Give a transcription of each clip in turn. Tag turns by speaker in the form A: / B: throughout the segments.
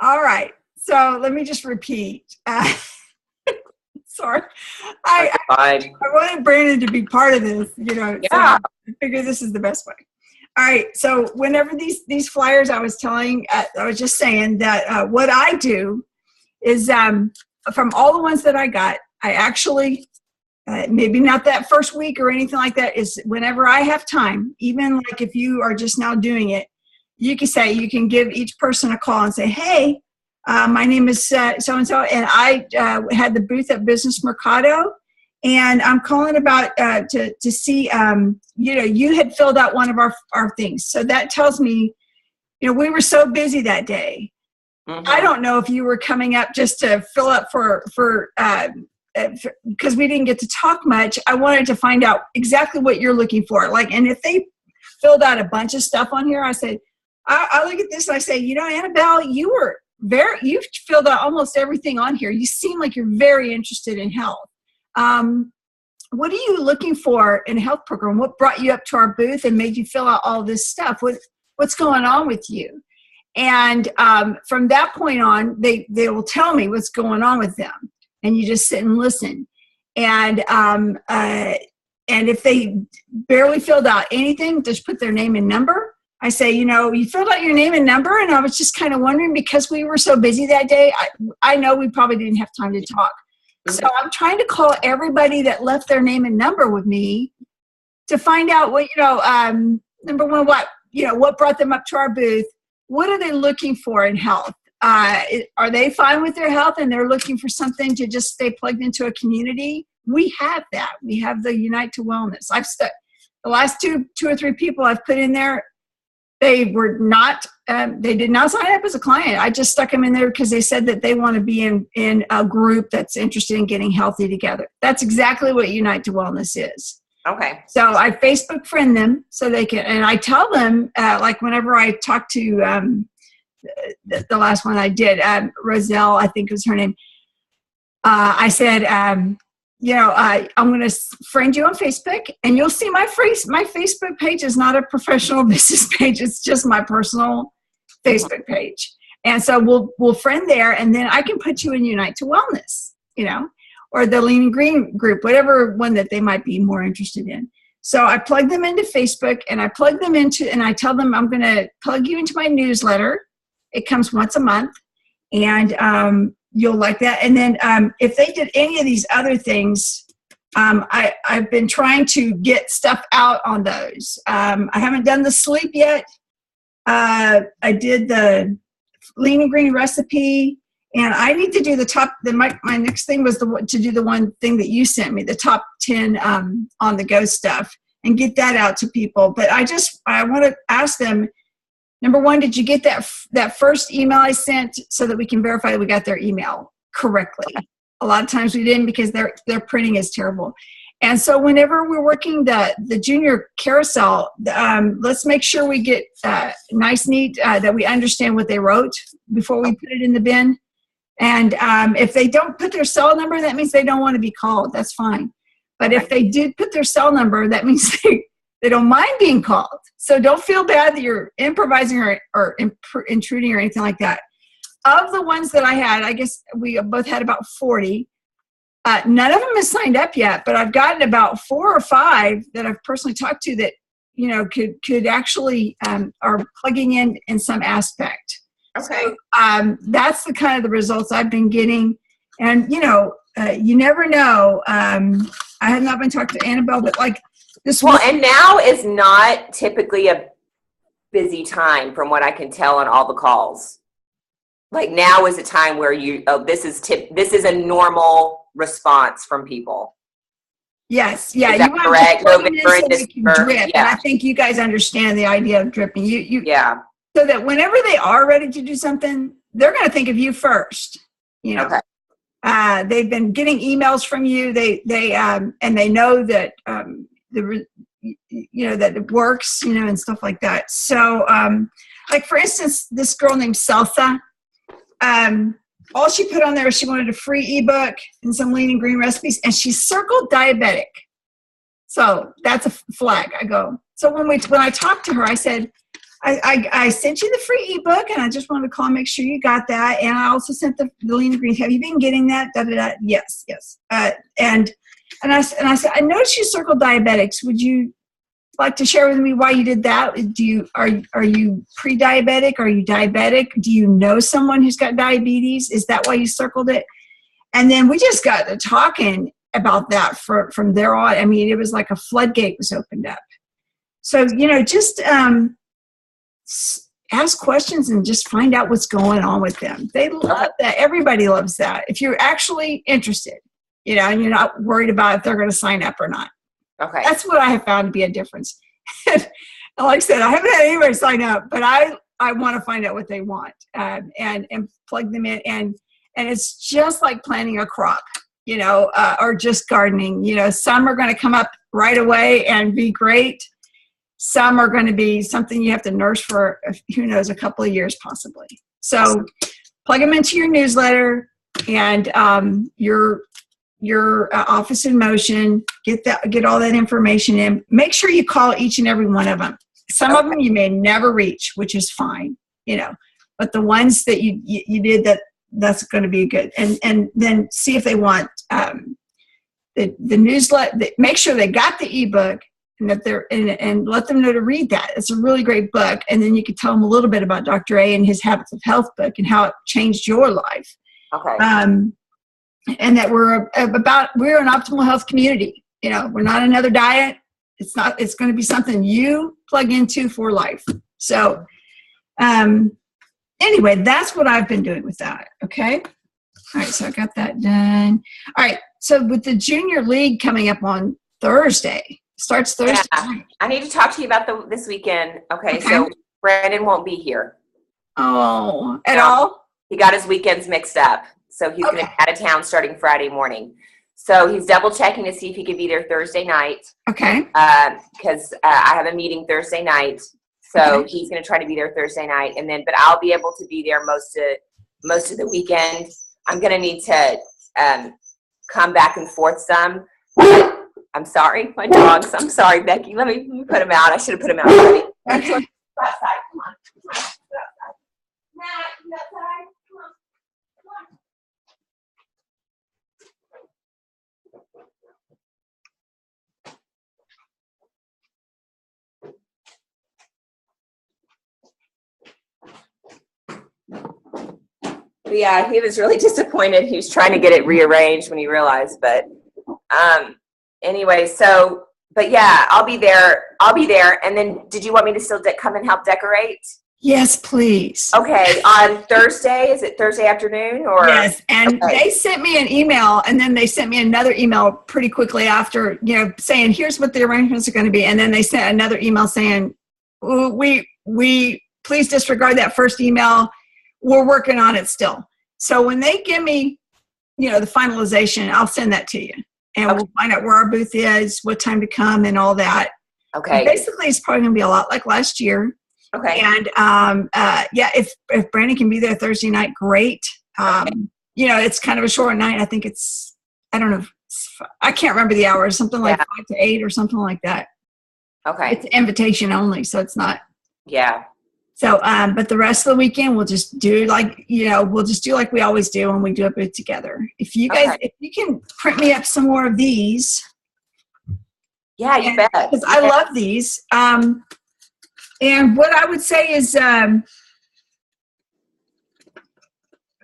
A: All right. So let me just repeat. Sorry. I wanted Brandon to be part of this,
B: Yeah.
A: So I figure this is the best way. All right. So whenever these flyers I was telling, I was just saying that what I do is from all the ones that I got, I actually, maybe not that first week or anything like that, is whenever I have time, even like if you are just now doing it, you can give each person a call and say, hey, my name is so-and-so, and I had the booth at Business Mercado, and I'm calling about to see, you had filled out one of our things. So that tells me, we were so busy that day. Mm-hmm. I don't know if you were coming up just to fill up for because we didn't get to talk much. I wanted to find out exactly what you're looking for. And if they filled out a bunch of stuff on here, I said, I look at this and I say, Annabelle, you've filled out almost everything on here. You seem like you're very interested in health. What are you looking for in a health program? What brought you up to our booth and made you fill out all this stuff? What's going on with you? And from that point on, they will tell me what's going on with them. And you just sit and listen. And if they barely filled out anything, just put their name and number. I say, you filled out your name and number, and I was just kind of wondering, because we were so busy that day, I know we probably didn't have time to talk. Mm-hmm. So I'm trying to call everybody that left their name and number with me to find out what, number one, what brought them up to our booth? What are they looking for in health? Are they fine with their health and they're looking for something to just stay plugged into a community? We have that. We have the Unite to Wellness. The last two or three people I've put in there, they were not, they did not sign up as a client. I just stuck them in there because they said that they want to be in a group that's interested in getting healthy together. That's exactly what Unite to Wellness is.
B: Okay.
A: So I Facebook friend them so they can, and I tell them, like whenever I talk to the last one I did, Roselle, I think was her name. I said, I'm going to friend you on Facebook, and you'll see my Facebook page is not a professional business page. It's just my personal Facebook page. And so we'll friend there, and then I can put you in Unite to Wellness, or the Lean and Green group, whatever one that they might be more interested in. So I plug them into Facebook, and I tell them I'm going to plug you into my newsletter. It comes once a month, and you'll like that. And then if they did any of these other things, I've been trying to get stuff out on those. I haven't done the sleep yet. I did the Lean and Green recipe, and I need to do my next thing was to do the one thing that you sent me, the top 10 on the go stuff, and get that out to people. But I want to ask them, number one, did you get that first email I sent so that we can verify that we got their email correctly? A lot of times we didn't because their printing is terrible. And so whenever we're working the junior carousel, let's make sure we get nice, neat, that we understand what they wrote before we put it in the bin. And if they don't put their cell number, that means they don't want to be called. That's fine. But if they did put their cell number, that means they don't mind being called. So don't feel bad that you're improvising or intruding or anything like that. Of the ones that I had, I guess we both had about 40. None of them has signed up yet, but I've gotten about 4 or 5 that I've personally talked to that, could actually are plugging in some aspect.
B: Okay.
A: So, that's the kind of the results I've been getting. And, you never know. I have not been talking to Annabelle, but like this one.
B: Well, and now is not typically a busy time from what I can tell on all the calls. Like now is a time where this is a normal response from people.
A: Yes. Yeah.
B: Is that correct? November and December.
A: Yeah. And I think you guys understand the idea of dripping.
B: Yeah.
A: So that whenever they are ready to do something, they're going to think of you first.
B: Okay.
A: They've been getting emails from you. They and they know that that it works, and stuff like that. So, like for instance, this girl named Salsa, all she put on there was she wanted a free ebook and some Lean and Green recipes, and she circled diabetic. So that's a flag. I go. So when I talked to her, I said, I sent you the free ebook, and I just wanted to call and make sure you got that. And I also sent the Lean and Green. Have you been getting that? Da, da, da. Yes. And I said, I noticed you circled diabetics. Would you like to share with me why you did that? Are you pre-diabetic? Are you diabetic? Do you know someone who's got diabetes? Is that why you circled it? And then we just got to talking about that from there on. I mean, it was like a floodgate was opened up. So, just ask questions and just find out what's going on with them. They love that. Everybody loves that. If you're actually interested, and you're not worried about if they're going to sign up or not.
B: Okay.
A: That's what I have found to be a difference. And like I said, I haven't had anybody sign up, but I want to find out what they want and plug them in. And it's just like planting a crop, or just gardening. Some are going to come up right away and be great. Some are going to be something you have to nurse for, who knows, a couple of years possibly. So plug them into your newsletter and your office in motion. Get all that information in. Make sure you call each and every one of them. Some of them you may never reach, which is fine, but the ones that you did, that's going to be good. And then see if they want the newsletter. Make sure they got the ebook and that and let them know to read that. It's a really great book. And then you can tell them a little bit about Dr. A and his Habits of Health book and how it changed your life.
B: Okay.
A: And that we're an optimal health community. We're not another diet. It's going to be something you plug into for life. So, anyway, that's what I've been doing with that. Okay. All right. So I got that done. All right. So with the junior league coming up on Thursday, starts Thursday.
B: Yeah. I need to talk to you about this weekend. Okay. So Brandon won't be here.
A: Oh, at all?
B: He got his weekends mixed up. So he's going to be out of town starting Friday morning. So he's double checking to see if he could be there Thursday night.
A: Okay.
B: Because I have a meeting Thursday night. So he's going to try to be there Thursday night. But I'll be able to be there most of the weekend. I'm going to need to come back and forth some. I'm sorry, my dogs. I'm sorry, Becky. Let me put them out. I should have put them out already.
A: Okay.
B: Go outside. Come on. Go outside. Matt, you outside? Come on. But yeah, he was really disappointed. He was trying to get it rearranged when he realized, but anyway, but yeah, I'll be there. And then did you want me to still come and help decorate?
A: Yes, please.
B: Okay. On Thursday, is it Thursday afternoon or?
A: Yes. And they sent me an email and then they sent me another email pretty quickly after, saying, here's what the arrangements are going to be. And then they sent another email saying, we please disregard that first email. We're working on it still. So when they give me, the finalization, I'll send that to you. And we'll find out where our booth is, what time to come and all that.
B: Okay.
A: And basically, it's probably going to be a lot like last year.
B: Okay.
A: And, if Brandon can be there Thursday night, great. It's kind of a short night. I think I don't know. I can't remember the hours, something like 5 to 8 or something like that.
B: Okay.
A: It's invitation only, so it's not.
B: Yeah.
A: So, but the rest of the weekend, we'll just do like we always do when we do a booth together. If you guys, if you can print me up some more of these.
B: Yeah, you bet.
A: Because I love these. And what I would say is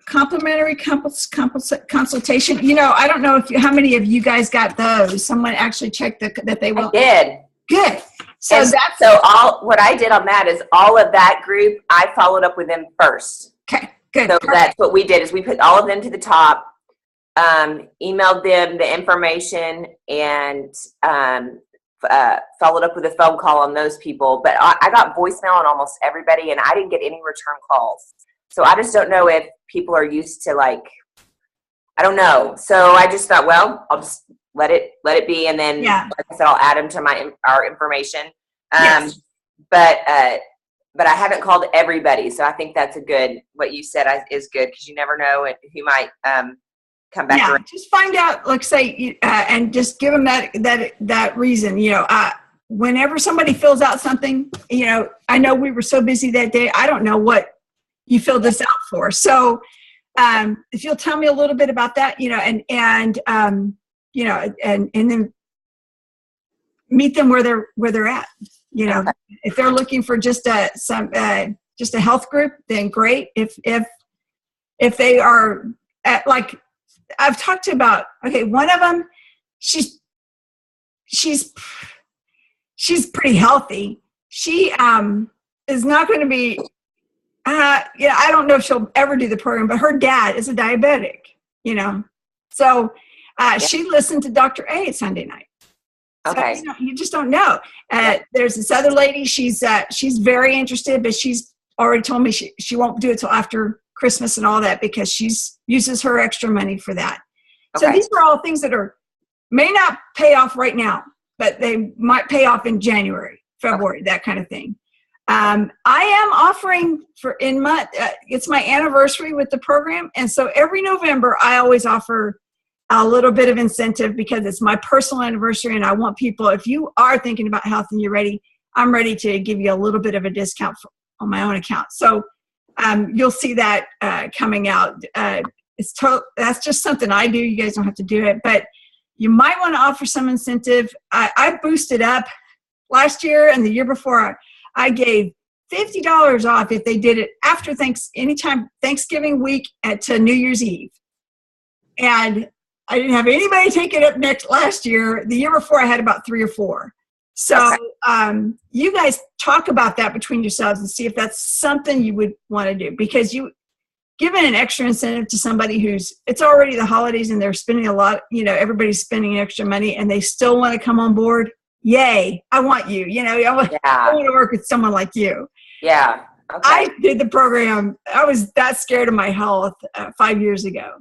A: complimentary consultation. I don't know how many of you guys got those. Someone actually checked that they will.
B: I did.
A: Good. So
B: what I did on that is all of that group, I followed up with them first.
A: Okay, good.
B: So
A: Perfect.
B: that's what we did is we put all of them to the top, emailed them the information, and followed up with a phone call on those people. But I got voicemail on almost everybody, and I didn't get any return calls. So I just don't know if people are used to I don't know. So I just thought, well, I'll just let it be, and then like I said, I'll add them to our information.
A: Yes.
B: But I haven't called everybody, so I think that's what you said is good, because you never know who might come back. Yeah,
A: just find out, and just give them that reason. whenever somebody fills out something, I know we were so busy that day. I don't know what you filled this out for. So if you'll tell me a little bit about that, and then meet them where they're at.
B: Okay.
A: If they're looking for just a health group, then great. If they are at, like I've talked to about, okay, one of them, she's pretty healthy. She is not going to be, I don't know if she'll ever do the program, but her dad is a diabetic, So she listened to Dr. A Sunday night.
B: Okay.
A: So, you just don't know. There's this other lady, she's very interested, but she's already told me she won't do it till after Christmas and all that because she's uses her extra money for that. Okay. So these are all things that may not pay off right now, but they might pay off in January, February, that kind of thing. I am offering it's my anniversary with the program. And so every November, I always offer a little bit of incentive because it's my personal anniversary. And I want people, if you are thinking about health and you're ready, I'm ready to give you a little bit of a discount on my own account. So you'll see that coming out. That's just something I do. You guys don't have to do it, but you might want to offer some incentive. I boosted up last year and the year before. I gave $50 off if they did it after anytime Thanksgiving week to New Year's Eve. And I didn't have anybody take it up last year. The year before I had about 3 or 4. So you guys talk about that between yourselves and see if that's something you would want to do, because giving an extra incentive to somebody it's already the holidays and they're spending a lot, everybody's spending extra money and they still want to come on board. Yay. I want you, I want to work with someone like you.
B: Yeah. Okay.
A: I did the program. I was that scared of my health 5 years ago,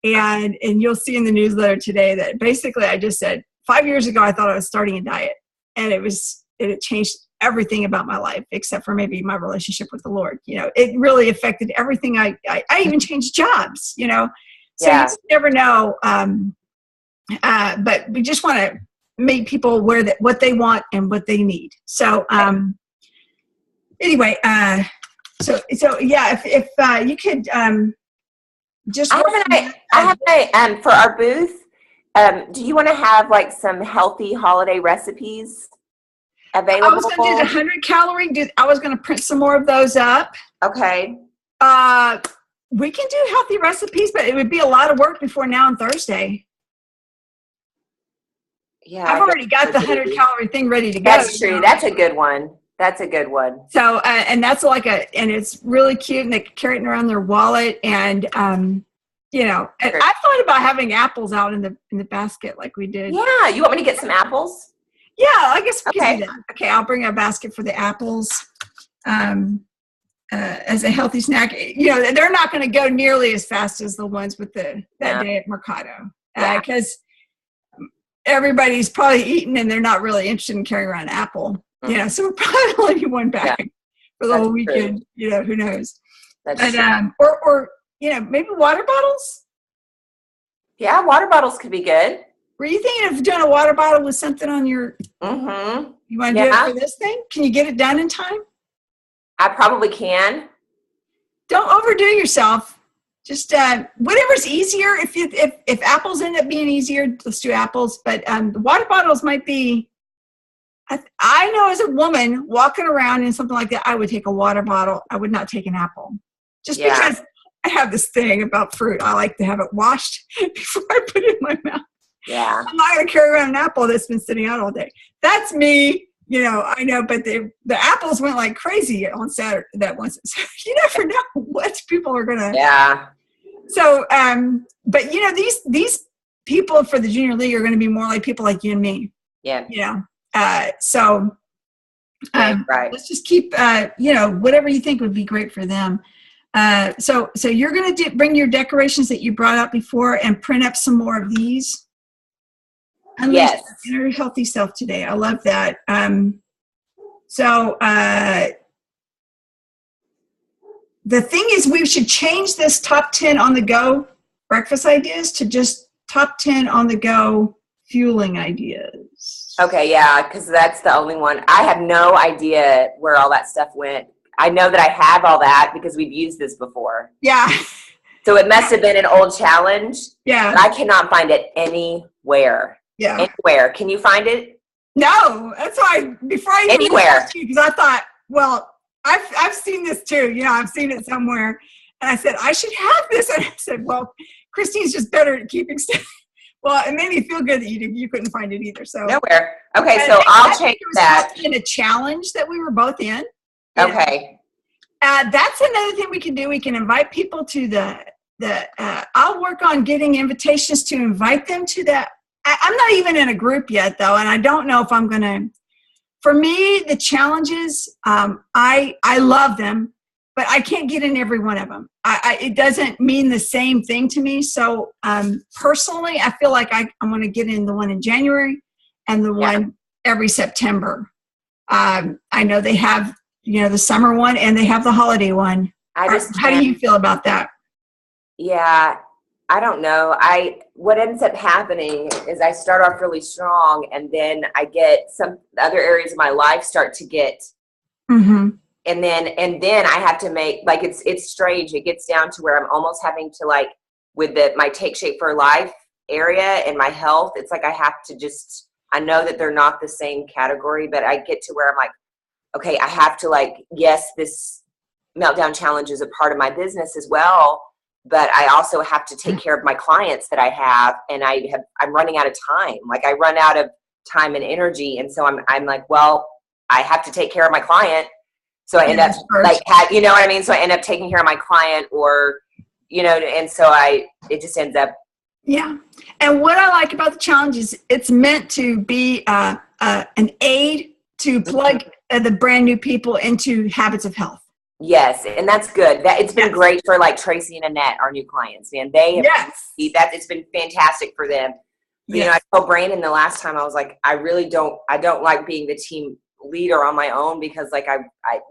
A: and you'll see in the newsletter today that basically I just said 5 years ago, I thought I was starting a diet and it changed everything about my life, except for maybe my relationship with the Lord. It really affected everything. I even changed jobs, so you just never know. But we just want to make people aware that what they want and what they need. So, anyway, so yeah, if you could, just.
B: I have for our booth, do you want to have like some healthy holiday recipes available?
A: I was going to do the 100 calorie. I was going to print some more of those up.
B: Okay.
A: We can do healthy recipes, but it would be a lot of work before now and Thursday.
B: Yeah,
A: I've already got the 100 calorie thing ready to go.
B: That's true. That's a good one. So, and that's and it's really cute, and they can carry it around their wallet. And, and I thought about having apples out in the basket like we did. Yeah. You want me to get some apples?
A: Yeah, I guess we can do that. Okay. I'll bring a basket for the apples, as a healthy snack. They're not going to go nearly as fast as the ones with that day at Mercado. Because everybody's probably eating and they're not really interested in carrying around an apple. Mm-hmm. So we'll probably only need one bag for the whole weekend. True. Who knows? That's true. Or maybe water bottles.
B: Yeah, water bottles could be good.
A: Were you thinking of doing a water bottle with something on your?
B: Mm-hmm.
A: You want to do it for this thing? Can you get it done in time?
B: I probably can.
A: Don't overdo yourself. Just whatever's easier. If apples end up being easier, let's do apples. But the water bottles might be. I know as a woman walking around in something like that, I would take a water bottle. I would not take an apple, just because I have this thing about fruit. I like to have it washed before I put it in my mouth. Yeah, I'm not going to carry around an apple that's been sitting out all day. That's me. I know, but the apples went like crazy on Saturday. That once, so you never know what people are going to. Yeah. So, but these people for the junior league are going to be more like people like you and me. Yeah. So, right. Let's just keep, whatever you think would be great for them. So you're going to bring your decorations that you brought up before and print up some more of these. Yes. Inner healthy self today. I love that. The thing is, we should change this top 10 on the go breakfast ideas to just top 10 on the go fueling ideas.
B: Okay, yeah, because that's the only one. I have no idea where all that stuff went. I know that I have all that because we've used this before.
A: Yeah.
B: So it must have been an old challenge.
A: Yeah.
B: But I cannot find it anywhere.
A: Yeah.
B: Anywhere. Can you find it?
A: No, that's why before I even
B: Anywhere.
A: asked you, because I thought, well, I've seen this too. You know, I've seen it somewhere, and I said I should have this, and I said, well, Christine's just better at keeping stuff. Well, it made me feel good that you couldn't find it either. So
B: nowhere. Okay, so I'll change that.
A: In a challenge that we were both in.
B: Okay.
A: That's another thing we can do. We can invite people to the. I'll work on getting invitations to invite them to that. I'm not even in a group yet, though, and I don't know if I'm going to. For me, the challenges, I love them, but I can't get in every one of them. It doesn't mean the same thing to me. So personally, I feel like I'm going to get in the one in January and the one every September. I know they have, the summer one and they have the holiday one. How do you feel about that?
B: Yeah, I don't know. What ends up happening is I start off really strong, and then I get some other areas of my life start to get, and then I have to make, like, it's strange. It gets down to where I'm almost having to, like, with my Take Shape for Life area and my health, it's like I have to just, I know that they're not the same category, but I get to where I'm like, okay, I have to, like, yes, this Meltdown Challenge is a part of my business as well, but I also have to take care of my clients that I have, and I'm running out of time. Like, I run out of time and energy, and so I'm like, well, I have to take care of my client. So I end up like, you know what I mean? So I end up taking care of my client, or, and so it just ends up.
A: Yeah. And what I like about the challenge is it's meant to be an aid to plug the brand new people into habits of health.
B: Yes, and that's good. It's been great for, like, Tracy and Annette, our new clients, and they have it's been fantastic for them. Yes. I told Brandon the last time, I was like, I don't like being the team leader on my own, because, like, I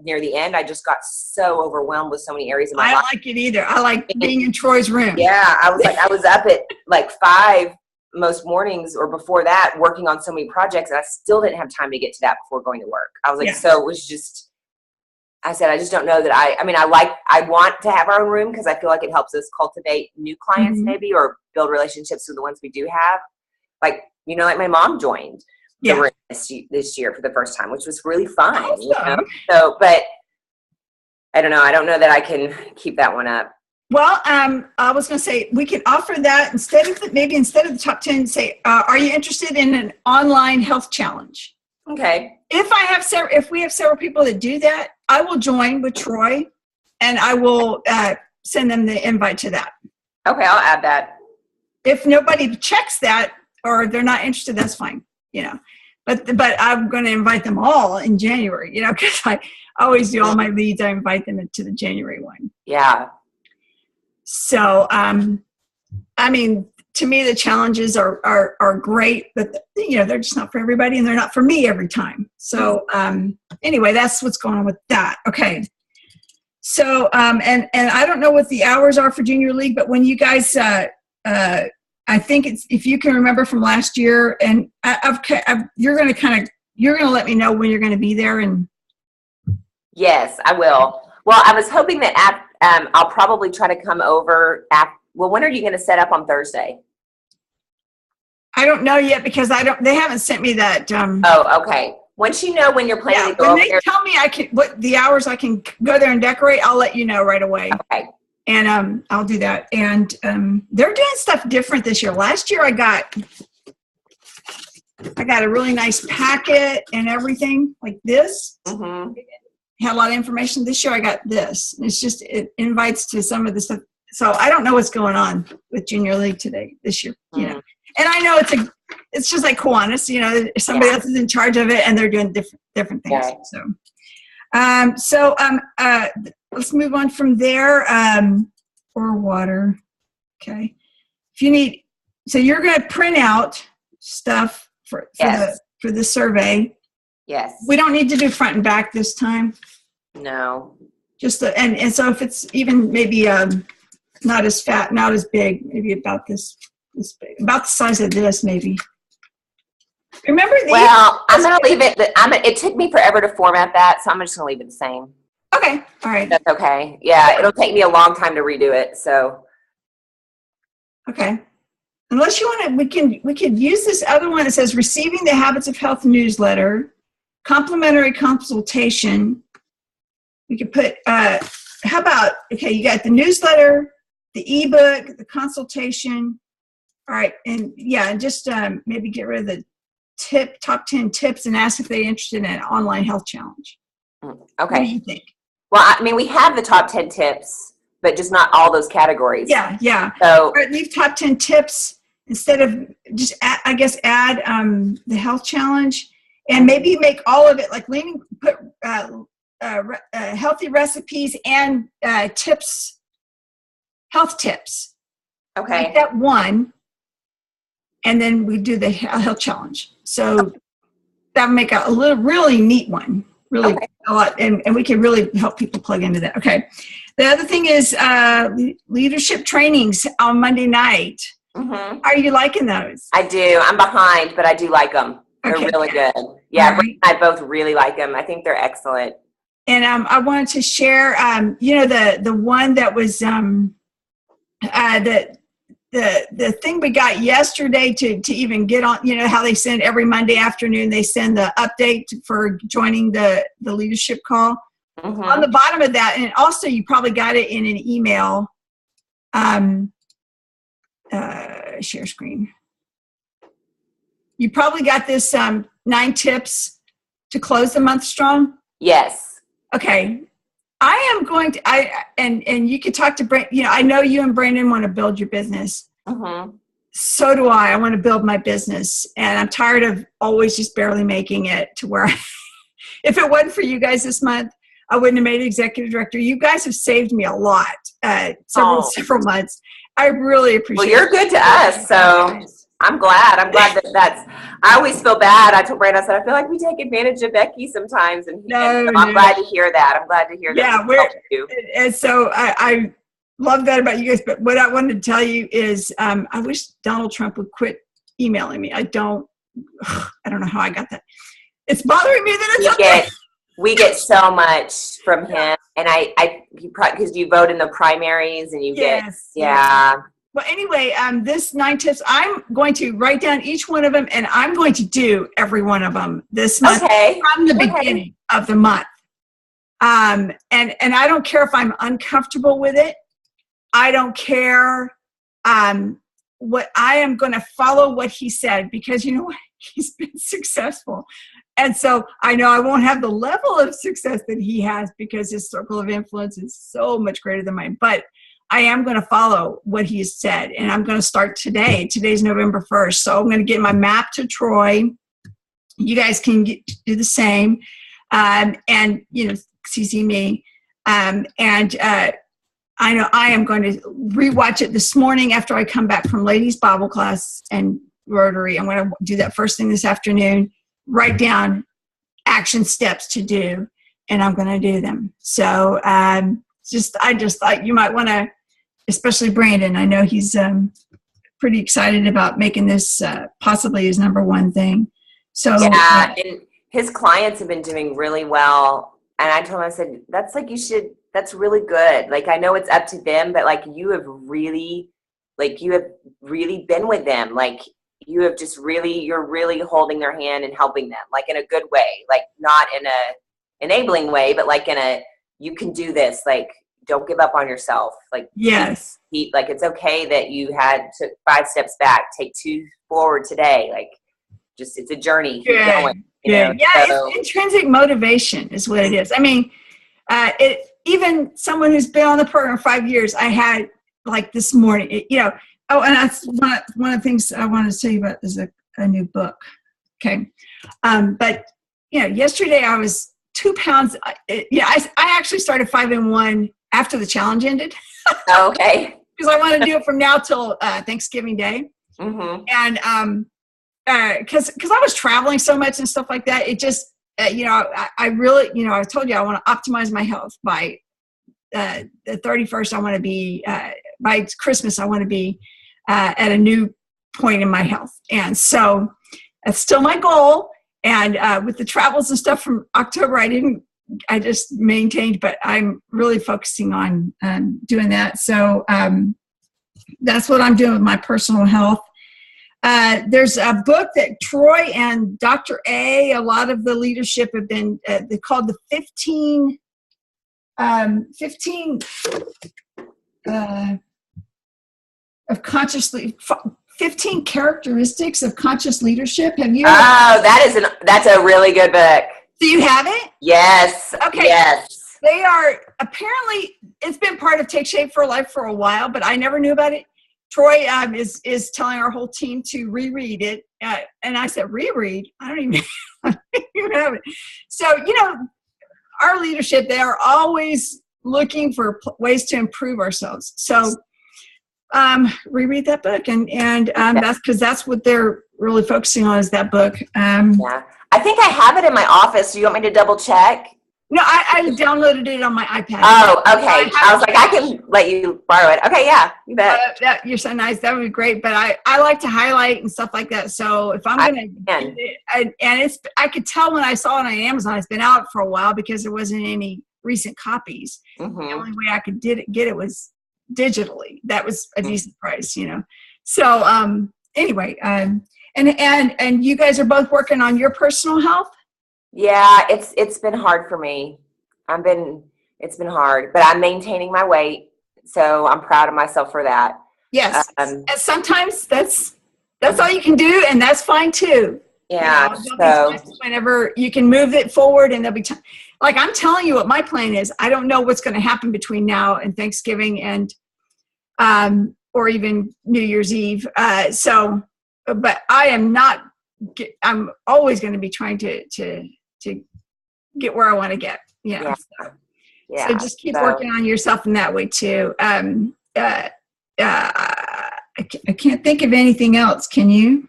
B: near the end I just got so overwhelmed with so many areas of my life.
A: I don't like it either. I like being in Troy's room.
B: Yeah, I was up at like 5 most mornings or before that, working on so many projects, and I still didn't have time to get to that before going to work. I was like, so it was just, I said, I just don't know that I want to have our own room, because I feel like it helps us cultivate new clients maybe, or build relationships with the ones we do have. Like, like my mom joined the room this year for the first time, which was really fun.
A: Awesome.
B: So, but I don't know. I don't know that I can keep that one up.
A: Well, I was going to say, we can offer that instead of the top 10, say, are you interested in an online health challenge?
B: Okay.
A: If we have several people that do that, I will join with Troy, and I will send them the invite to that.
B: Okay, I'll add that.
A: If nobody checks that, or they're not interested, that's fine. But I'm going to invite them all in January. Because I always do all my leads. I invite them to the January one.
B: Yeah.
A: So, to me, the challenges are great, but they're just not for everybody, and they're not for me every time. So anyway, that's what's going on with that. Okay. So and I don't know what the hours are for Junior League, but when you guys, I think it's, if you can remember from last year, and you're going to let me know when you're going to be there. And
B: yes, I will. Well, I was hoping that I'll probably try to come over well, when are you going to set up on Thursday?
A: I don't know yet, because they haven't sent me that.
B: Oh, okay. Once you know when you're planning to go over there.
A: When they tell me what the hours I can go there and decorate, I'll let you know right away.
B: Okay.
A: And I'll do that. And they're doing stuff different this year. Last year I got a really nice packet and everything like this. Mm-hmm. Had a lot of information. This year I got this. It's just, it invites to some of the stuff. So I don't know what's going on with Junior League this year, And I know it's just like Kiwanis, somebody else is in charge of it, and they're doing different things. Yeah. So let's move on from there. Or water. Okay. If you need, so you're going to print out stuff for the survey.
B: Yes.
A: We don't need to do front and back this time.
B: No.
A: Just and so if it's even maybe not as fat, not as big, maybe about this big, about the size of this, maybe. Remember these?
B: Well, I'm going to leave it. It took me forever to format that, so I'm just going to leave it the same.
A: Okay. All right.
B: That's okay. Yeah, it'll take me a long time to redo it. So.
A: Okay. Unless you want to, we can use this other one that says receiving the Habits of Health newsletter, complimentary consultation. We could put, how about, okay, you got the newsletter, the ebook, the consultation. All right. And yeah, and just maybe get rid of the top 10 tips and ask if they're interested in an online health challenge.
B: Okay.
A: What do you think?
B: Well, I mean, we have the top 10 tips, but just not all those categories.
A: Yeah, yeah.
B: So
A: leave top 10 tips instead of just, add the health challenge, and maybe make all of it like put healthy recipes and tips, health tips.
B: Okay.
A: Make that one, and then we do the health challenge. So that would make a really neat one. Really a lot, and we can really help people plug into that. Okay. The other thing is leadership trainings on Monday night. Mm-hmm. Are you liking those?
B: I do. I'm behind, but I do like them. They're really good. Yeah, Brent and I both really like them. I think they're excellent.
A: And I wanted to share, the one that was the thing we got yesterday to even get on, how they send every Monday afternoon, they send the update for joining the leadership call. Mm-hmm. On the bottom of that, and also you probably got it in an email, share screen. You probably got this 9 tips to close the month strong.
B: Yes.
A: Okay. I am going to, and you can talk to Brandon, I know you and Brandon want to build your business. Mm-hmm. So do I. I want to build my business, and I'm tired of always just barely making it to where if it wasn't for you guys this month, I wouldn't have made executive director. You guys have saved me a lot, several months. I really appreciate it.
B: Well, you're good to us, so I'm glad. I always feel bad. I told Brandon, I said, I feel like we take advantage of Becky sometimes. And I'm glad to hear that. I'm glad to hear that.
A: Yeah, and so I love that about you guys. But what I wanted to tell you is I wish Donald Trump would quit emailing me. I don't know how I got that. It's bothering me that it's
B: we get so much from him, and because you vote in the primaries and you get.
A: Well, anyway, this 9 tips, I'm going to write down each one of them, and I'm going to do every one of them this month from the beginning of the month. And I don't care if I'm uncomfortable with it. I don't care what I am going to follow what he said, because you know what? He's been successful. And so I know I won't have the level of success that he has because his circle of influence is so much greater than mine. But I am going to follow what he has said, and I'm going to start today. Today's November 1st. So I'm going to get my map to Troy. You guys can do the same. And, CC me. I know I am going to rewatch it this morning after I come back from ladies' Bible class and Rotary. I'm going to do that first thing this afternoon, write down action steps to do, and I'm going to do them. So I just thought you might want to, especially Brandon. I know he's pretty excited about making this possibly his number one thing. So
B: and his clients have been doing really well. And I told him, I said, that's really good. Like, I know it's up to them, but like you have really been with them. Like you have you're really holding their hand and helping them, like in a good way, like not in a enabling way, but like you can do this. Like, don't give up on yourself. Like,
A: yes,
B: like it's okay that you took 5 steps back, take 2 forward today. Like, just, it's a journey. Keep going. It's
A: intrinsic motivation is what it is. I mean, even someone who's been on the program 5 years, I had like this morning, and that's one of the things I wanted to tell you about is a new book. Okay. But yesterday I was 2 pounds. I actually started 5 and 1 after the challenge ended.
B: Okay.
A: Because I want to do it from now till Thanksgiving Day. Mm-hmm. And because I was traveling so much and stuff like that, it just I really I told you I want to optimize my health by the 31st. I want to be by Christmas. I want to be at a new point in my health, and so That's still my goal. And with the travels and stuff from October, I just maintained, but I'm really focusing on doing that. So that's what I'm doing with my personal health. There's a book that Troy and Dr. A lot of the leadership have been, they called the 15 of consciously 15 characteristics of conscious leadership. Have you?
B: Oh, that's a really good book.
A: Do you have it?
B: Yes.
A: Okay.
B: Yes.
A: They are apparently, it's been part of Take Shape for Life for a while, but I never knew about it. Troy is telling our whole team to reread it. And I said, reread? I don't even have it. So, our leadership, they are always looking for ways to improve ourselves. So reread that book. And that's because that's what they're really focusing on, is that book.
B: Yeah. I think I have it in my office. Do you want me to double check?
A: No, I downloaded it on my iPad.
B: Oh, okay. I was like, I can let you borrow it. Okay, yeah, you bet.
A: You're so nice. That would be great. But I like to highlight and stuff like that. So if I'm going to, I could tell when I saw it on Amazon, it's been out for a while because there wasn't any recent copies.
B: Mm-hmm.
A: The only way I could get it was digitally. That was a decent price, So anyway, and you guys are both working on your personal health.
B: Yeah, it's been hard for me. It's been hard, but I'm maintaining my weight, so I'm proud of myself for that.
A: Yes, and sometimes that's all you can do, and that's fine too.
B: Yeah.
A: So whenever you can move it forward, and there'll be time. Like I'm telling you, what my plan is. I don't know what's going to happen between now and Thanksgiving, and or even New Year's Eve. But I am not. I'm always going to be trying to get where I want to get.
B: Yeah.
A: So just keep working on yourself in that way too. I can't think of anything else. Can you?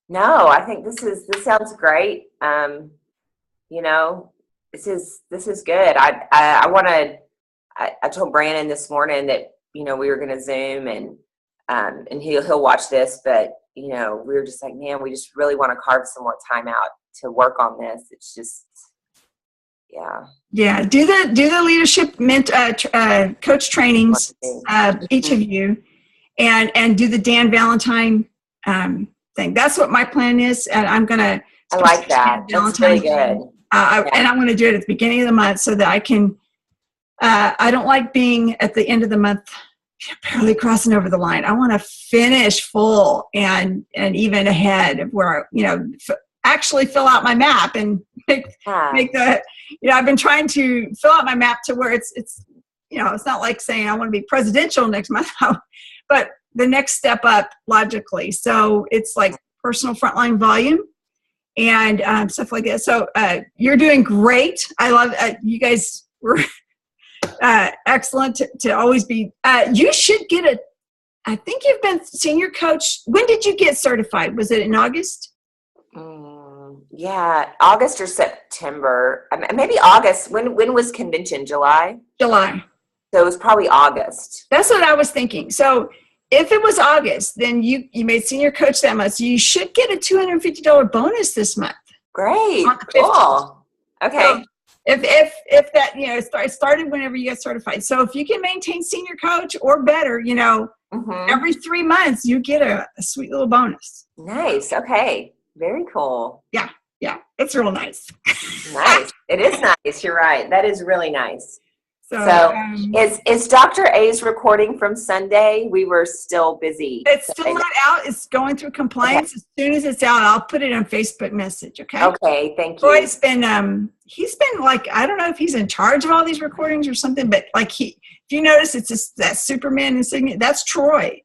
B: No, I think this sounds great. This is good. I told Brandon this morning that, we were going to Zoom and he'll watch this, but we were just like, man, we just really want to carve some more time out to work on this. It's just,
A: yeah. Do the leadership coach trainings, each of you, and do the Dan Valentine thing. That's what my plan is, and I'm gonna.
B: I like that. That's really good. And
A: I'm going to do it at the beginning of the month so that I can. I don't like being at the end of the month barely crossing over the line. I want to finish full and even ahead of where actually fill out my map and make the. I've been trying to fill out my map to where it's it's not like saying I want to be presidential next month, but the next step up logically. So it's like personal frontline volume and stuff like that. So you're doing great. I love you guys were excellent to always be. You should get I think you've been senior coach. When did you get certified? Was it in August?
B: Yeah, August or September. Maybe August. When was convention? July?
A: July.
B: So it was probably August.
A: That's what I was thinking. So if it was August, then you made senior coach that month. So you should get a $250 bonus this month.
B: Great. Cool. Okay.
A: So if that, it started whenever you get certified. So if you can maintain senior coach or better, every 3 months you get a sweet little bonus.
B: Nice. Okay. Very cool.
A: Yeah. It's real nice.
B: Nice. It is nice. You're right. That is really nice.
A: So
B: is Dr. A's recording from Sunday? We were still busy.
A: It's still not out. It's going through compliance. Okay. As soon as it's out, I'll put it on Facebook message. Okay.
B: Okay. Thank you.
A: Roy's been he's been like, I don't know if he's in charge of all these recordings or something, but like if you notice, it's just that Superman insignia. That's Troy.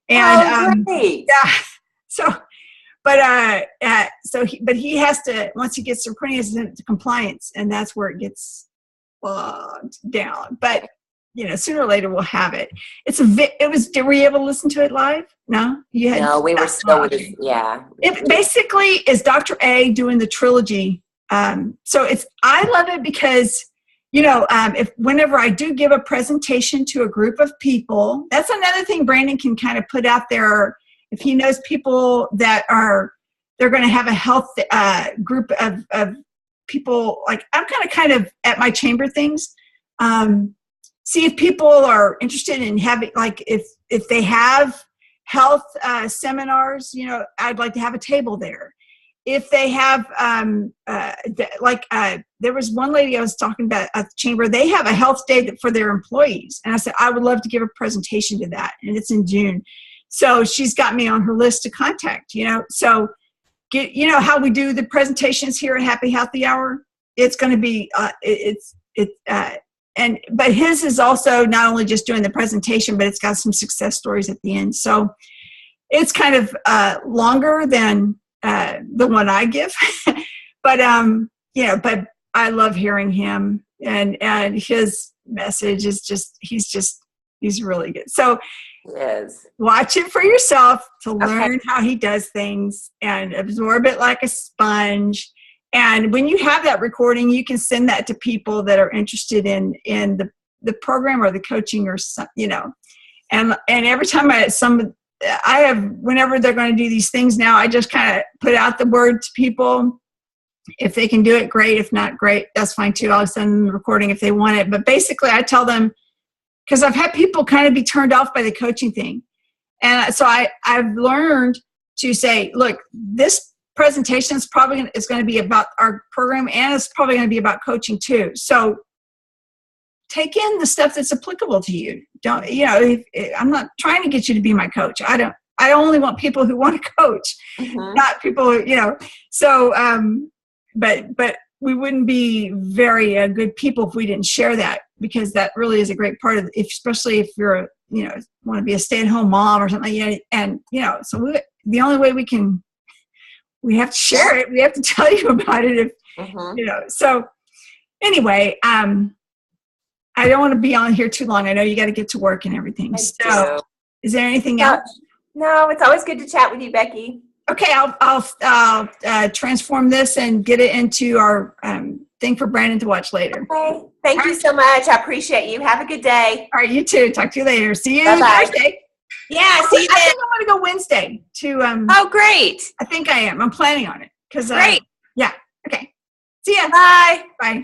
A: And
B: great.
A: Yeah. So. But he has to, once he gets the recording, he has to send it to compliance, and that's where it gets bogged down. But sooner or later we'll have it. Were you able to listen to it live? No,
B: no, we were still with it. Yeah.
A: It basically is Dr. A doing the trilogy. So I love it because whenever I do give a presentation to a group of people, that's another thing Brandon can kind of put out there. If he knows people that are they're going to have a health group of people. Like I'm kind of at my chamber things. See if people are interested in having, like, if they have health seminars, you know, I'd like to have a table there. If they have, there was one lady I was talking about at the chamber, they have a health day for their employees. And I said, I would love to give a presentation to that. And it's in June. So she's got me on her list to contact, you know. So you know how we do the presentations here at Happy Healthy Hour? It's going to be, but his is also not only just doing the presentation, but it's got some success stories at the end. So it's kind of longer than the one I give, but you know, but I love hearing him, and his message is just he's really good. So
B: yes,
A: watch it for yourself to learn how he does things and absorb it like a sponge. And when you have that recording, you can send that to people that are interested in the program or the coaching or some, you know. And every time I have, whenever they're going to do these things now, I just kind of put out the word to people. If they can do it, great. If not, great. That's fine too. I'll send them the recording if they want it. But basically, I tell them, because I've had people kind of be turned off by the coaching thing. And so I've learned to say, look, this presentation is probably is going to be about our program, and it's probably going to be about coaching too. So take in the stuff that's applicable to you. Don't, you know, I'm not trying to get you to be my coach. I only want people who want to coach, not people who, you know. So, but we wouldn't be very good people if we didn't share that, because that really is a great part of it, especially if you're, you know, want to be a stay-at-home mom or something. You know, and, you know, so the only way we have to share it. We have to tell you about it. If, you know, so anyway, I don't want to be on here too long. I know you got to get to work and everything. So is there anything else?
B: No, it's always good to chat with you, Becky.
A: Okay. I'll transform this and get it into our thing for Brandon to watch later.
B: Okay. Thank you so much. I appreciate you. Have a good day.
A: All right. You too. Talk to you later. See you
B: Bye-bye.
A: Thursday.
B: Yeah, see you then.
A: I think I'm going to go Wednesday to.
B: Oh, great.
A: I think I am. I'm planning on it.
B: Great.
A: Yeah. Okay. See ya.
B: Bye.
A: Bye.